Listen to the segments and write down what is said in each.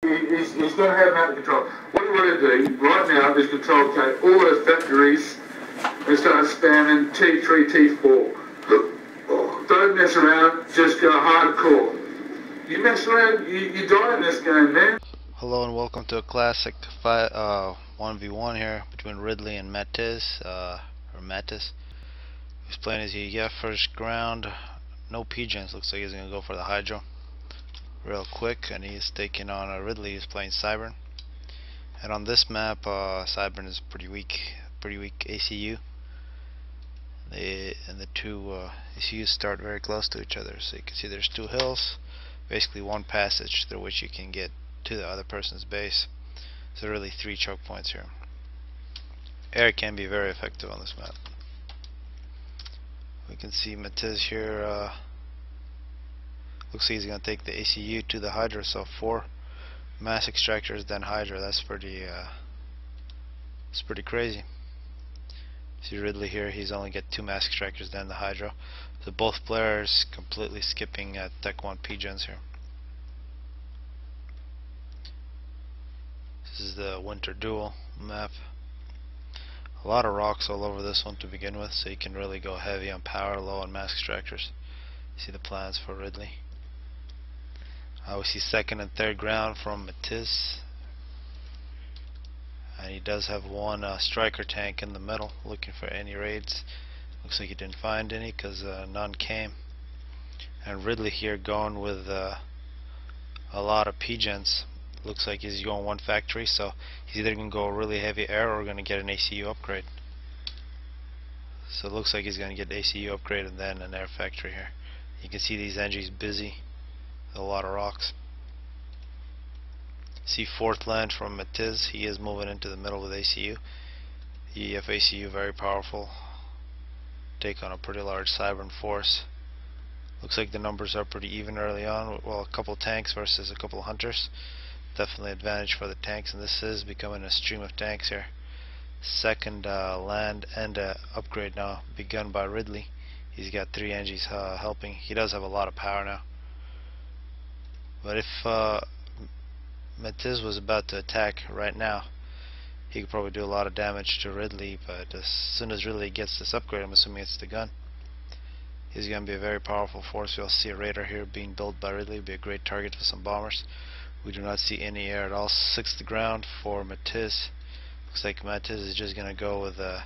He's going to have mountain control. What you want to do right now is control all those factories and start spamming T3, T4. Don't mess around, just go hardcore. You mess around, you die in this game, man. Hello and welcome to a classic 1v1 here between Ridley and Matiz, Matiz. He's playing his first ground, no PGens, looks like he's going to go for the Hydro real quick, and he's taking on Ridley. He's playing Cybern, and on this map Cybern is pretty weak ACU. And the two ACUs start very close to each other, so you can see there's two hills, basically one passage through which you can get to the other person's base. So really three choke points here. Air can be very effective on this map. We can see Matiz here, looks like he's going to take the ACU to the Hydra, so 4 mass extractors then Hydra. That's pretty crazy. See Ridley here, he's only got 2 mass extractors then the Hydra. So both players completely skipping Tech 1 PGens here. This is the Winter Duel map. A lot of rocks all over this one to begin with, so you can really go heavy on power, low on mass extractors. See the plans for Ridley. We see second and third ground from Matiz, and he does have one striker tank in the middle looking for any raids. Looks like he didn't find any because none came. And Ridley here going with a lot of PGens. Looks like he's going one factory, so he's either going to go really heavy air or going to get an ACU upgrade. So it looks like he's going to get ACU upgrade and then an air factory here. You can see these engines busy with a lot of rocks. See fourth land from Matiz. He is moving into the middle with ACU. EF ACU very powerful. Take on a pretty large Cybern force. Looks like the numbers are pretty even early on. Well, a couple tanks versus a couple hunters. Definitely advantage for the tanks, and this is becoming a stream of tanks here. Second land and upgrade now begun by Ridley. He's got 3 NGs helping. He does have a lot of power now. But if Matiz was about to attack right now, he could probably do a lot of damage to Ridley, but as soon as Ridley gets this upgrade, I'm assuming it's the gun, he's going to be a very powerful force. You'll see a radar here being built by Ridley. It'll be a great target for some bombers. We do not see any air at all. 6th ground for Matiz. Looks like Matiz is just going to go with a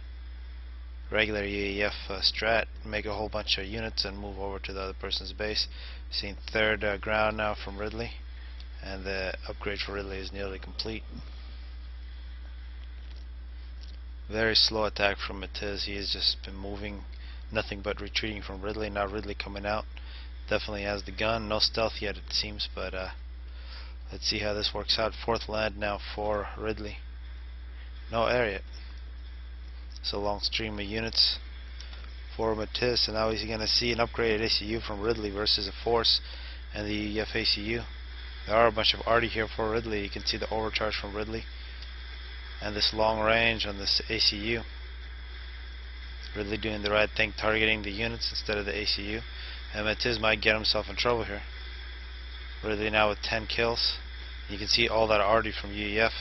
regular UAF strat, make a whole bunch of units and move over to the other person's base. Seeing 3rd ground now from Ridley, and the upgrade for Ridley is nearly complete. Very slow attack from Matiz. He has just been moving, nothing but retreating from Ridley. Now Ridley coming out, definitely has the gun. No stealth yet it seems, but let's see how this works out. 4th land now for Ridley. No air yet. So long stream of units for Matiz, and now he's going to see an upgraded ACU from Ridley versus a force and the EF ACU. There are a bunch of arty here for Ridley. You can see the overcharge from Ridley and this long range on this ACU. Ridley doing the right thing, targeting the units instead of the ACU, and Matiz might get himself in trouble here. Ridley now with 10 kills. You can see all that arty from UEF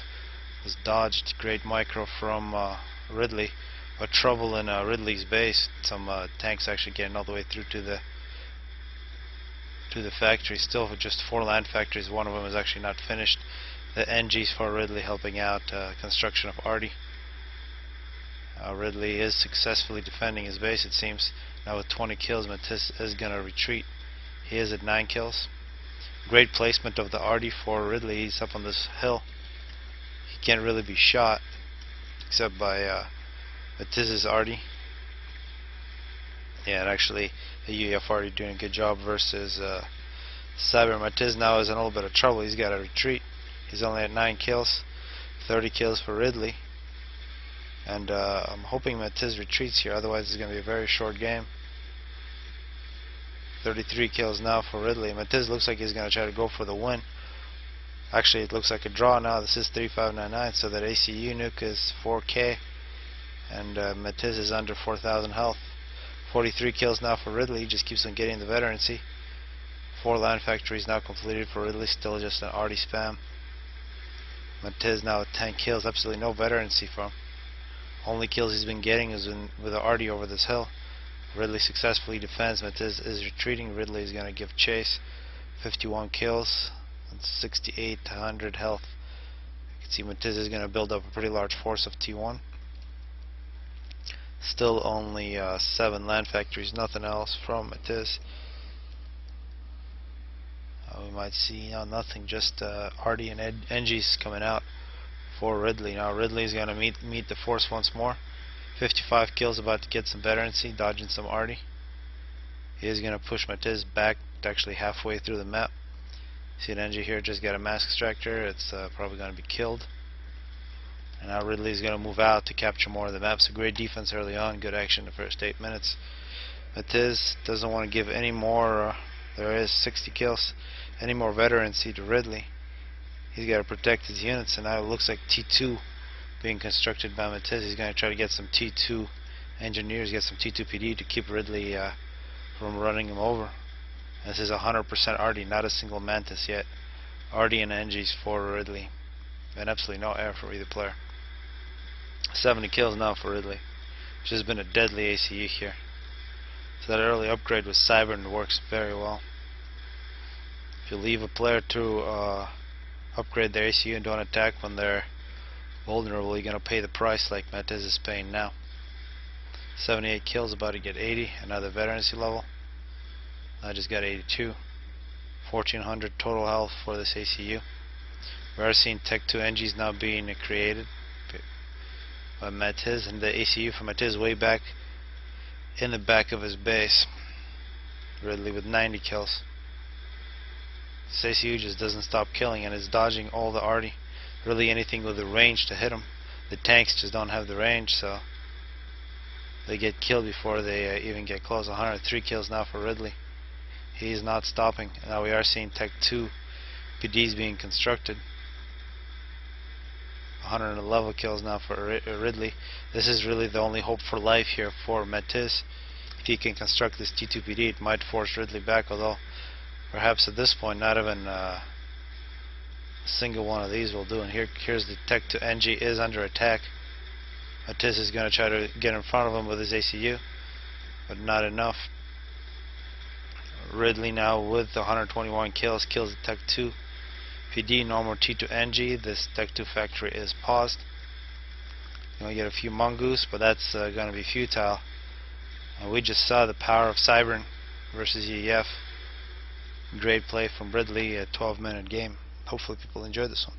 was dodged. Great micro from Ridley, but trouble in Ridley's base. Some tanks actually getting all the way through to the factory. Still with just 4 land factories. One of them is actually not finished. The NGs for Ridley helping out construction of arty. Ridley is successfully defending his base, it seems. Now with 20 kills, Matiz is going to retreat. He is at 9 kills. Great placement of the arty for Ridley. He's up on this hill. He can't really be shot except by Matiz's arty. Yeah, and actually the UEF arty doing a good job versus Cyber. Matiz now is in a little bit of trouble. He's got to retreat. He's only at 9 kills. 30 kills for Ridley. And I'm hoping Matiz retreats here, otherwise it's going to be a very short game. 33 kills now for Ridley. Matiz looks like he's going to try to go for the win. Actually, it looks like a draw now. This is 3599, so that ACU nuke is 4k, and Matiz is under 4,000 health. 43 kills now for Ridley. He just keeps on getting the veterancy. 4 land factories now completed for Ridley. Still just an arty spam. Matiz now with 10 kills, absolutely no veterancy from him. Only kills he's been getting is with the Artie over this hill. Ridley successfully defends. Matiz is retreating. Ridley is going to give chase. 51 kills and 68 to 100 health. You can see Matiz is going to build up a pretty large force of T1. Still only 7 land factories, nothing else from Matiz. We might see nothing, just Artie and Engis coming out for Ridley. Now Ridley is going to meet the force once more. 55 kills, about to get some veterancy, dodging some Artie. He is going to push Matiz back to actually halfway through the map. See an Engie here just got a mask extractor. It's probably going to be killed. And now Ridley is going to move out to capture more of the map. So great defense early on, good action the first 8 minutes. Matiz doesn't want to give any more. There is 60 kills. Any more veterancy to Ridley. He's got to protect his units, and now it looks like T2 being constructed by Matiz. He's going to try to get some T2 engineers, get some T2 PD to keep Ridley from running him over. This is 100% Artie, not a single Mantis yet. Artie and Engis for Ridley, and absolutely no air for either player. 70 kills now for Ridley, which has been a deadly ACE here. So that early upgrade with Cybern works very well. If you leave a player to upgrade their ACU and don't attack when they're vulnerable, you're going to pay the price like Matiz is paying now. 78 kills, about to get 80, another veterancy level. I just got 82. 1400 total health for this ACU. We are seeing Tech 2 Engis now being created by Matiz, and the ACU from Matiz way back in the back of his base. Ridley with 90 kills. This ACU just doesn't stop killing and is dodging all the Artie. Really anything with the range to hit him. The tanks just don't have the range, so they get killed before they even get close. 103 kills now for Ridley. He's not stopping. Now we are seeing Tech 2 PDs being constructed. 111 kills now for Ridley. This is really the only hope for life here for Matiz. If he can construct this T2 PD, it might force Ridley back, although perhaps at this point not even a single one of these will do. And here's the Tech 2 NG is under attack. Matiz is going to try to get in front of him with his ACU, but not enough. Ridley now with the 121 kills the Tech 2 PD. Normal T2 NG. This Tech 2 factory is paused. You're going to get a few mongoose, but that's going to be futile. We just saw the power of Cybern versus EEF. Great play from Ridley, a 12-minute game. Hopefully people enjoyed this one.